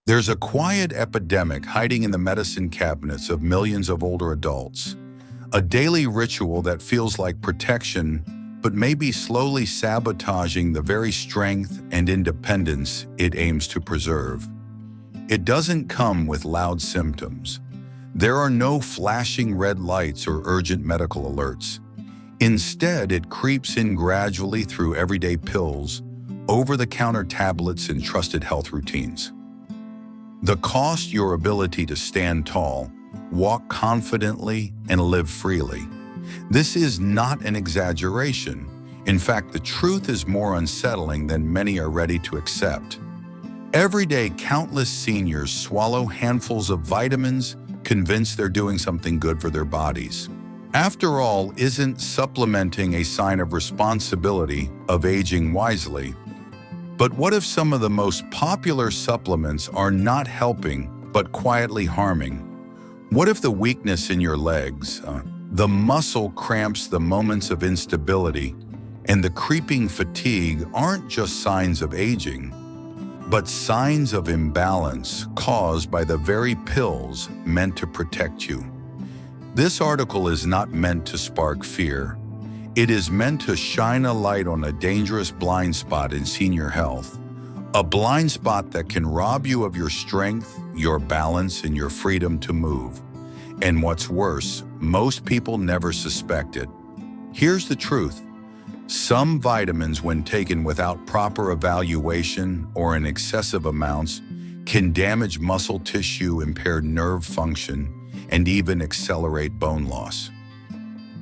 There's a quiet epidemic hiding in the medicine cabinets of millions of older adults, a daily ritual that feels like protection but may be slowly sabotaging the very strength and independence it aims to preserve. It doesn't come with loud symptoms. There are no flashing red lights or urgent medical alerts. Instead, it creeps in gradually through everyday pills, over-the-counter tablets, and trusted health routines. The cost: your ability to stand tall, walk confidently, and live freely. This is not an exaggeration. In fact, the truth is more unsettling than many are ready to accept. Every day, countless seniors swallow handfuls of vitamins, convinced they're doing something good for their bodies. After all, isn't supplementing a sign of responsibility, of aging wisely? But what if some of the most popular supplements are not helping, but quietly harming? What if the weakness in your legs, the muscle cramps, the moments of instability, and the creeping fatigue aren't just signs of aging, but signs of imbalance caused by the very pills meant to protect you? This article is not meant to spark fear. It is meant to shine a light on a dangerous blind spot in senior health, a blind spot that can rob you of your strength, your balance, and your freedom to move. And what's worse, most people never suspect it. Here's the truth. Some vitamins, when taken without proper evaluation or in excessive amounts, can damage muscle tissue, impair nerve function, and even accelerate bone loss.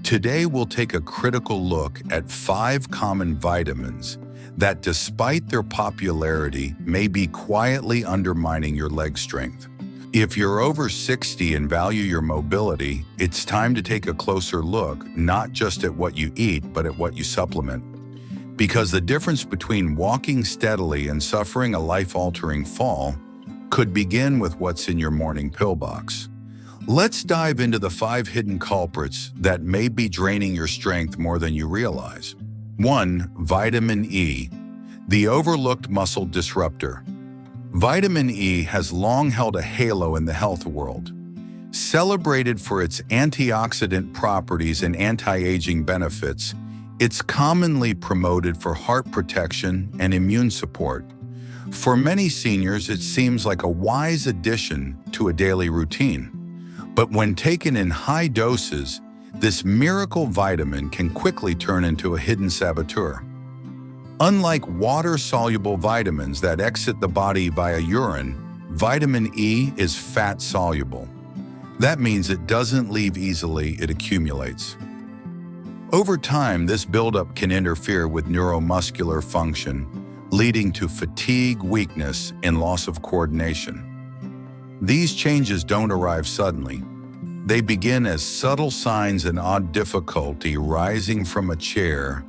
Today, we'll take a critical look at 5 common vitamins that, despite their popularity, may be quietly undermining your leg strength. If you're over 60 and value your mobility, it's time to take a closer look, not just at what you eat, but at what you supplement. Because the difference between walking steadily and suffering a life-altering fall could begin with what's in your morning pillbox. Let's dive into the 5 hidden culprits that may be draining your strength more than you realize. 1. Vitamin E, the overlooked muscle disruptor. Vitamin E has long held a halo in the health world. Celebrated for its antioxidant properties and anti-aging benefits, it's commonly promoted for heart protection and immune support. For many seniors, it seems like a wise addition to a daily routine. But when taken in high doses, this miracle vitamin can quickly turn into a hidden saboteur. Unlike water-soluble vitamins that exit the body via urine, vitamin E is fat-soluble. That means it doesn't leave easily, it accumulates. Over time, this buildup can interfere with neuromuscular function, leading to fatigue, weakness, and loss of coordination. These changes don't arrive suddenly. They begin as subtle signs and odd difficulty rising from a chair,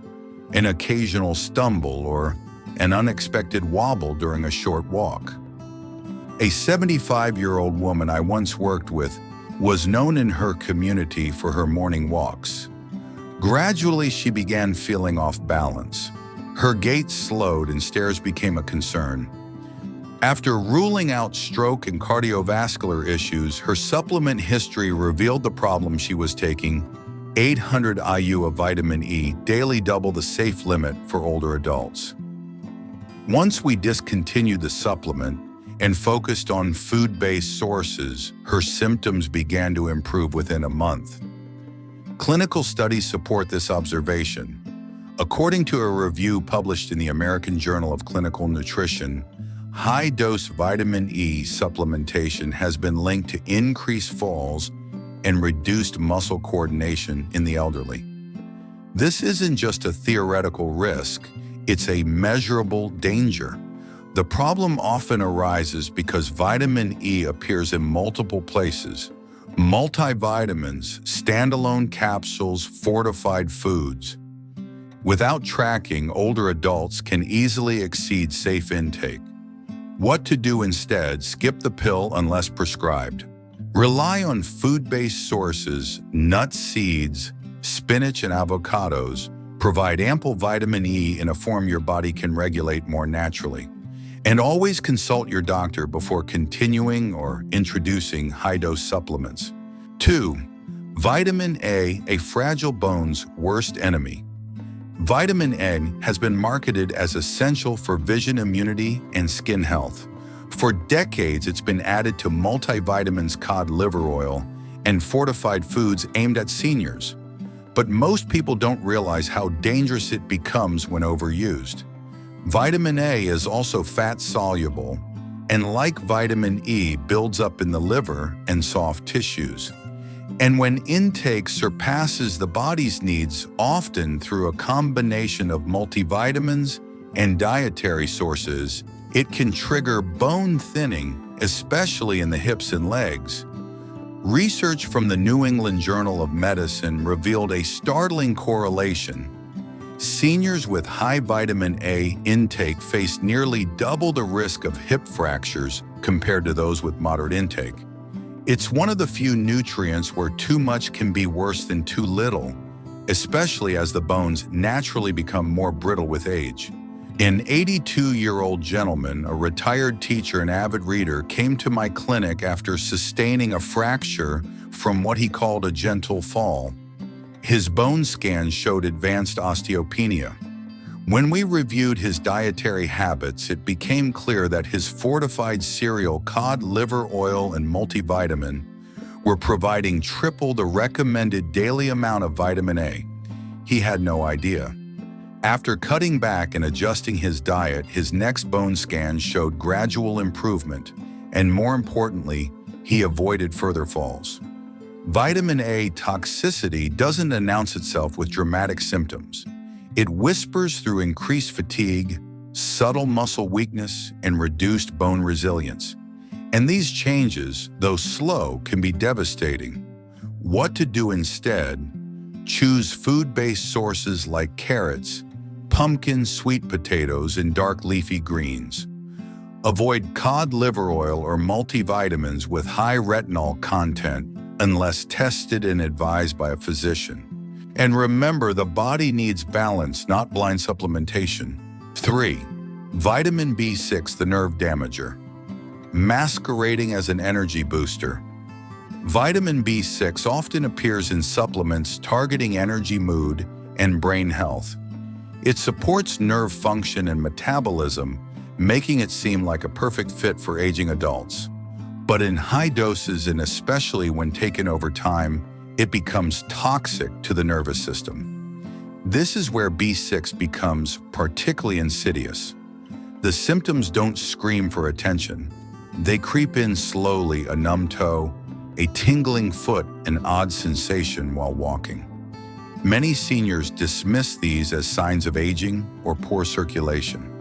an occasional stumble, or an unexpected wobble during a short walk. A 75-year-old woman I once worked with was known in her community for her morning walks. Gradually, she began feeling off balance. Her gait slowed and stairs became a concern. After ruling out stroke and cardiovascular issues, her supplement history revealed the problem. She was taking 800 IU of vitamin E, daily, double the safe limit for older adults. Once we discontinued the supplement and focused on food-based sources, her symptoms began to improve within a month. Clinical studies support this observation. According to a review published in the American Journal of Clinical Nutrition, high-dose vitamin E supplementation has been linked to increased falls and reduced muscle coordination in the elderly. This isn't just a theoretical risk, it's a measurable danger. The problem often arises because vitamin E appears in multiple places: multivitamins, standalone capsules, fortified foods. Without tracking, older adults can easily exceed safe intake. What to do instead? Skip the pill unless prescribed. Rely on food-based sources. Nuts, seeds, spinach, and avocados provide ample vitamin E in a form your body can regulate more naturally. And always consult your doctor before continuing or introducing high-dose supplements. 2. Vitamin A fragile bone's worst enemy. Vitamin A has been marketed as essential for vision, immunity, and skin health. For decades, it's been added to multivitamins, cod liver oil, and fortified foods aimed at seniors. But most people don't realize how dangerous it becomes when overused. Vitamin A is also fat-soluble, and like vitamin E, builds up in the liver and soft tissues. And when intake surpasses the body's needs, often through a combination of multivitamins and dietary sources, it can trigger bone thinning, especially in the hips and legs. Research from the New England Journal of Medicine revealed a startling correlation. Seniors with high vitamin A intake face nearly double the risk of hip fractures compared to those with moderate intake. It's one of the few nutrients where too much can be worse than too little, especially as the bones naturally become more brittle with age. An 82-year-old gentleman, a retired teacher and avid reader, came to my clinic after sustaining a fracture from what he called a gentle fall. His bone scans showed advanced osteopenia. When we reviewed his dietary habits, it became clear that his fortified cereal, cod liver oil, and multivitamin were providing triple the recommended daily amount of vitamin A. He had no idea. After cutting back and adjusting his diet, his next bone scan showed gradual improvement, and more importantly, he avoided further falls. Vitamin A toxicity doesn't announce itself with dramatic symptoms. It whispers through increased fatigue, subtle muscle weakness, and reduced bone resilience. And these changes, though slow, can be devastating. What to do instead? Choose food-based sources like carrots, pumpkins, sweet potatoes, and dark leafy greens. Avoid cod liver oil or multivitamins with high retinol content unless tested and advised by a physician. And remember, the body needs balance, not blind supplementation. 3. Vitamin B6, the nerve damager. Masquerading as an energy booster. Vitamin B6 often appears in supplements targeting energy, mood, and brain health. It supports nerve function and metabolism, making it seem like a perfect fit for aging adults. But in high doses, and especially when taken over time, it becomes toxic to the nervous system. This is where B6 becomes particularly insidious. The symptoms don't scream for attention. They creep in slowly: a numb toe, a tingling foot, an odd sensation while walking. Many seniors dismiss these as signs of aging or poor circulation.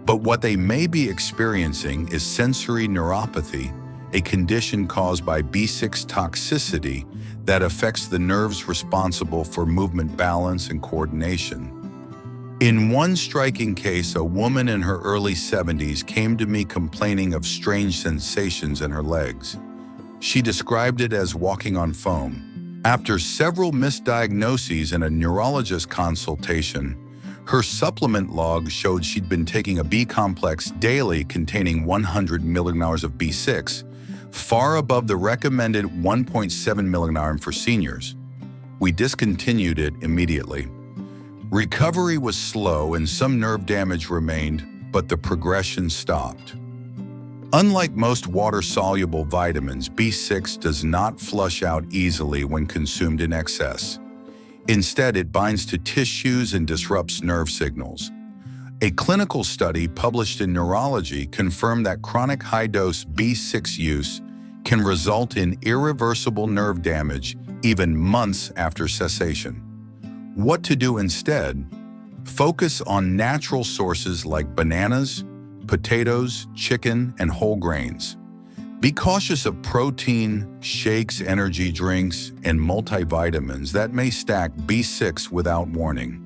But what they may be experiencing is sensory neuropathy, a condition caused by B6 toxicity that affects the nerves responsible for movement, balance, and coordination. In one striking case, a woman in her early 70s came to me complaining of strange sensations in her legs. She described it as walking on foam. After several misdiagnoses and a neurologist consultation, her supplement log showed she'd been taking a B complex daily containing 100 milligrams of B6, far above the recommended 1.7 milligram for seniors. We discontinued it immediately. Recovery was slow and some nerve damage remained, but the progression stopped. Unlike most water-soluble vitamins, B6 does not flush out easily when consumed in excess. Instead, it binds to tissues and disrupts nerve signals. A clinical study published in Neurology confirmed that chronic high-dose B6 use can result in irreversible nerve damage even months after cessation. What to do instead? Focus on natural sources like bananas, potatoes, chicken, and whole grains. Be cautious of protein, shakes, energy drinks, and multivitamins that may stack B6 without warning.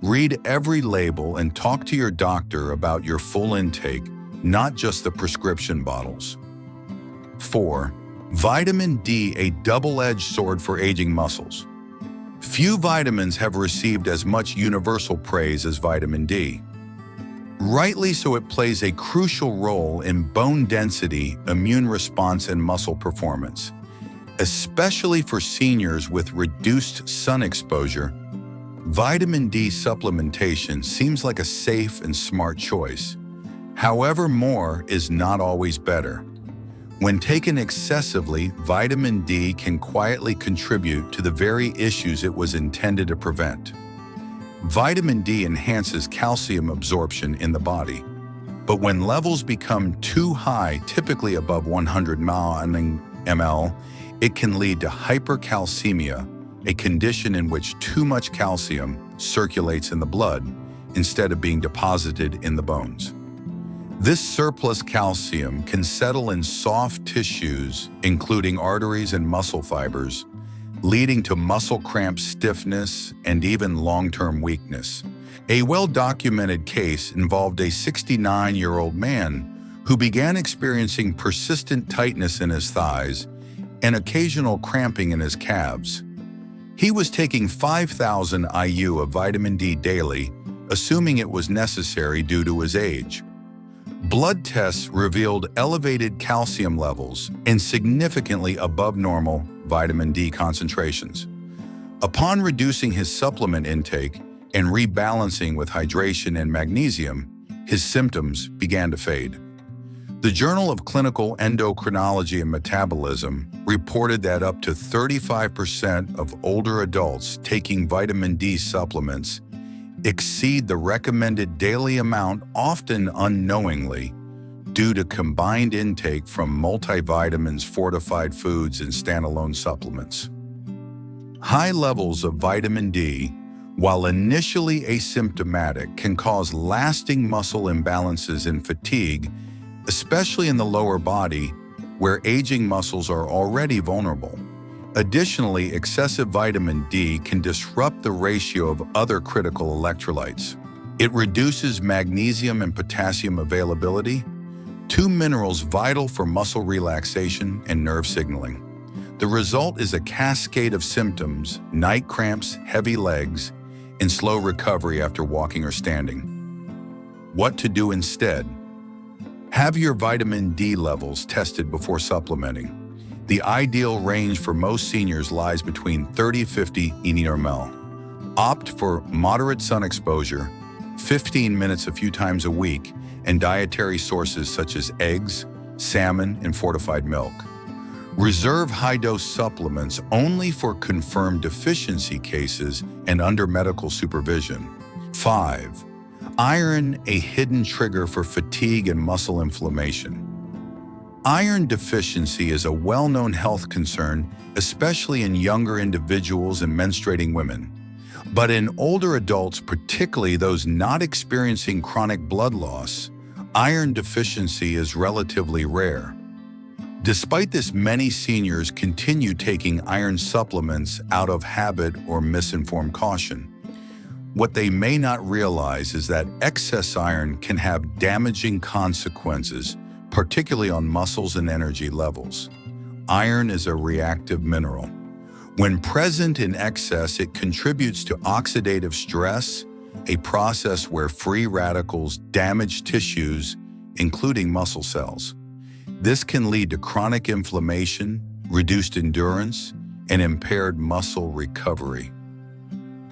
Read every label and talk to your doctor about your full intake, not just the prescription bottles. 4. Vitamin D, a double-edged sword for aging muscles. Few vitamins have received as much universal praise as vitamin D. Rightly so, it plays a crucial role in bone density, immune response, and muscle performance. Especially for seniors with reduced sun exposure, vitamin D supplementation seems like a safe and smart choice. However, more is not always better. When taken excessively, vitamin D can quietly contribute to the very issues it was intended to prevent. Vitamin D enhances calcium absorption in the body, but when levels become too high, typically above 100 ml, it can lead to hypercalcemia, a condition in which too much calcium circulates in the blood instead of being deposited in the bones. This surplus calcium can settle in soft tissues, including arteries and muscle fibers, leading to muscle cramps, stiffness, and even long-term weakness. A well-documented case involved a 69-year-old man who began experiencing persistent tightness in his thighs and occasional cramping in his calves. He was taking 5,000 IU of vitamin D daily, assuming it was necessary due to his age. Blood tests revealed elevated calcium levels and significantly above normal vitamin D concentrations. Upon reducing his supplement intake and rebalancing with hydration and magnesium, his symptoms began to fade. The Journal of Clinical Endocrinology and Metabolism reported that up to 35% of older adults taking vitamin D supplements exceed the recommended daily amount, often unknowingly, due to combined intake from multivitamins, fortified foods, and standalone supplements. High levels of vitamin D, while initially asymptomatic, can cause lasting muscle imbalances and fatigue, especially in the lower body, where aging muscles are already vulnerable. Additionally, excessive vitamin D can disrupt the ratio of other critical electrolytes. It reduces magnesium and potassium availability, two minerals vital for muscle relaxation and nerve signaling. The result is a cascade of symptoms: night cramps, heavy legs, and slow recovery after walking or standing. What to do instead? Have your vitamin D levels tested before supplementing. The ideal range for most seniors lies between 30-50 ml. Opt for moderate sun exposure, 15 minutes a few times a week, and dietary sources such as eggs, salmon, and fortified milk. Reserve high-dose supplements only for confirmed deficiency cases and under medical supervision. 5. Iron, a hidden trigger for fatigue and muscle inflammation. Iron deficiency is a well-known health concern, especially in younger individuals and menstruating women. But in older adults, particularly those not experiencing chronic blood loss, iron deficiency is relatively rare. Despite this, many seniors continue taking iron supplements out of habit or misinformed caution. What they may not realize is that excess iron can have damaging consequences, particularly on muscles and energy levels. Iron is a reactive mineral. When present in excess, it contributes to oxidative stress, a process where free radicals damage tissues, including muscle cells. This can lead to chronic inflammation, reduced endurance, and impaired muscle recovery.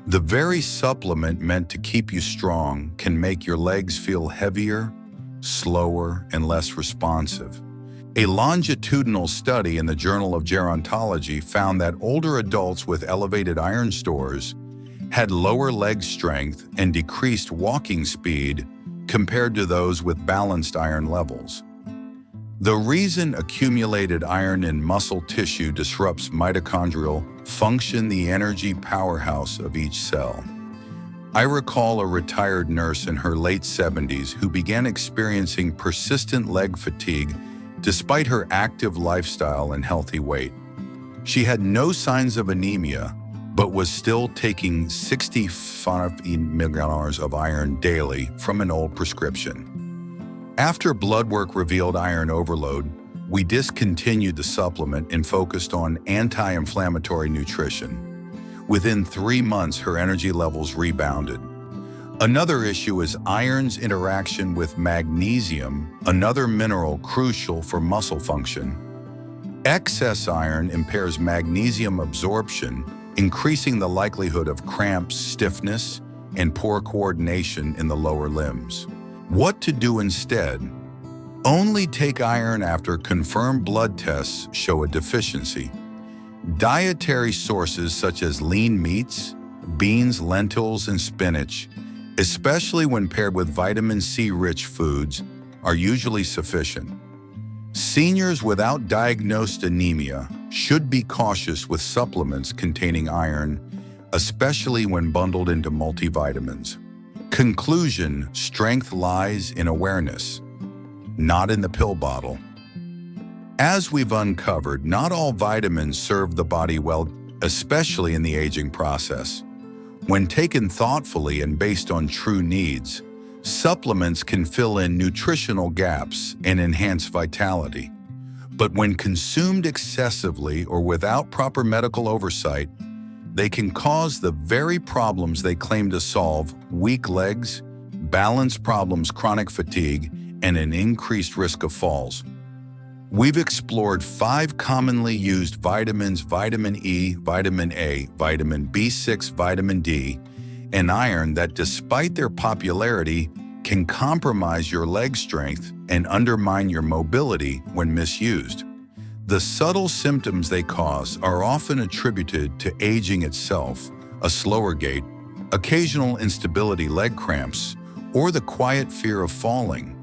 The very supplement meant to keep you strong can make your legs feel heavier, slower, and less responsive. A longitudinal study in the Journal of Gerontology found that older adults with elevated iron stores had lower leg strength and decreased walking speed compared to those with balanced iron levels. The reason accumulated iron in muscle tissue disrupts mitochondrial function, the energy powerhouse of each cell. I recall a retired nurse in her late 70s who began experiencing persistent leg fatigue despite her active lifestyle and healthy weight. She had no signs of anemia, but was still taking 65 milligrams of iron daily from an old prescription. After blood work revealed iron overload, we discontinued the supplement and focused on anti-inflammatory nutrition. Within 3 months, her energy levels rebounded. Another issue is iron's interaction with magnesium, another mineral crucial for muscle function. Excess iron impairs magnesium absorption, increasing the likelihood of cramps, stiffness, and poor coordination in the lower limbs. What to do instead? Only take iron after confirmed blood tests show a deficiency. Dietary sources such as lean meats, beans, lentils, and spinach, especially when paired with vitamin C-rich foods, are usually sufficient. Seniors without diagnosed anemia should be cautious with supplements containing iron, especially when bundled into multivitamins. Conclusion: strength lies in awareness, not in the pill bottle. As we've uncovered, not all vitamins serve the body well, especially in the aging process. When taken thoughtfully and based on true needs, supplements can fill in nutritional gaps and enhance vitality. But when consumed excessively or without proper medical oversight, they can cause the very problems they claim to solve: weak legs, balance problems, chronic fatigue, and an increased risk of falls. We've explored 5 commonly used vitamins: vitamin E, vitamin A, vitamin B6, vitamin D, and iron that, despite their popularity, can compromise your leg strength and undermine your mobility when misused. The subtle symptoms they cause are often attributed to aging itself: a slower gait, occasional instability, leg cramps, or the quiet fear of falling.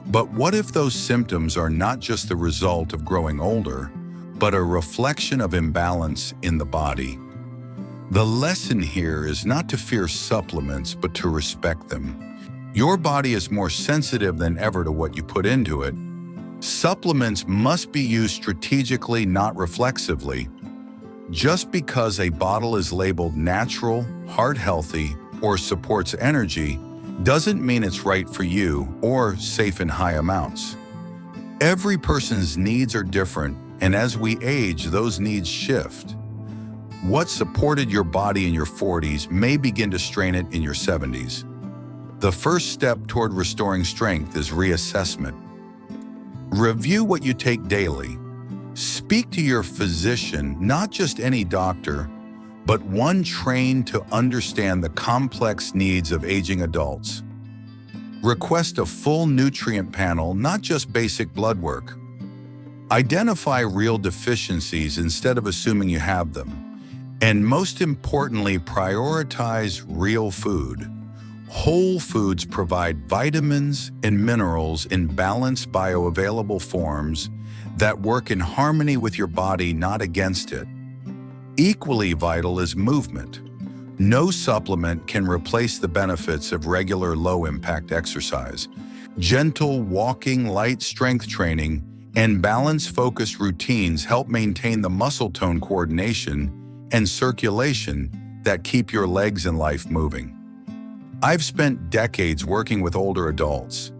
But what if those symptoms are not just the result of growing older, but a reflection of imbalance in the body? The lesson here is not to fear supplements, but to respect them. Your body is more sensitive than ever to what you put into it. Supplements must be used strategically, not reflexively. Just because a bottle is labeled natural, heart healthy, or supports energy doesn't mean it's right for you or safe in high amounts. Every person's needs are different, and as we age, those needs shift. What supported your body in your 40s may begin to strain it in your 70s. The first step toward restoring strength is reassessment. Review what you take daily. Speak to your physician, not just any doctor, but one trained to understand the complex needs of aging adults. Request a full nutrient panel, not just basic blood work. Identify real deficiencies instead of assuming you have them. And most importantly, prioritize real food. Whole foods provide vitamins and minerals in balanced, bioavailable forms that work in harmony with your body, not against it. Equally vital is movement. No supplement can replace the benefits of regular low-impact exercise. Gentle walking, light strength training, and balance-focused routines help maintain the muscle tone, coordination, and circulation that keep your legs and life moving. I've spent decades working with older adults,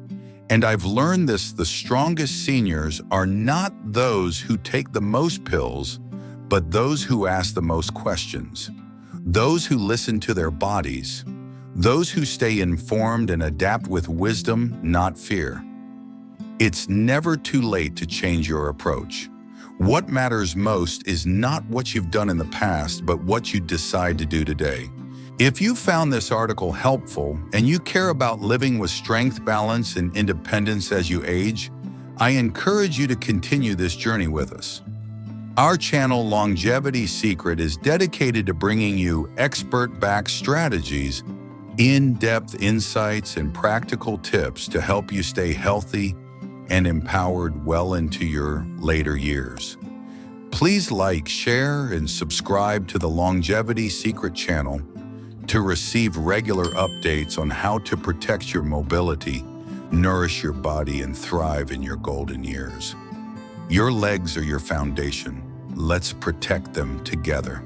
and I've learned this: the strongest seniors are not those who take the most pills, but those who ask the most questions, those who listen to their bodies, those who stay informed and adapt with wisdom, not fear. It's never too late to change your approach. What matters most is not what you've done in the past, but what you decide to do today. If you found this article helpful and you care about living with strength, balance, and independence as you age, I encourage you to continue this journey with us. Our channel, Longevity Secret, is dedicated to bringing you expert-backed strategies, in-depth insights, and practical tips to help you stay healthy and empowered well into your later years. Please like, share, and subscribe to the Longevity Secret channel to receive regular updates on how to protect your mobility, nourish your body, and thrive in your golden years. Your legs are your foundation. Let's protect them together.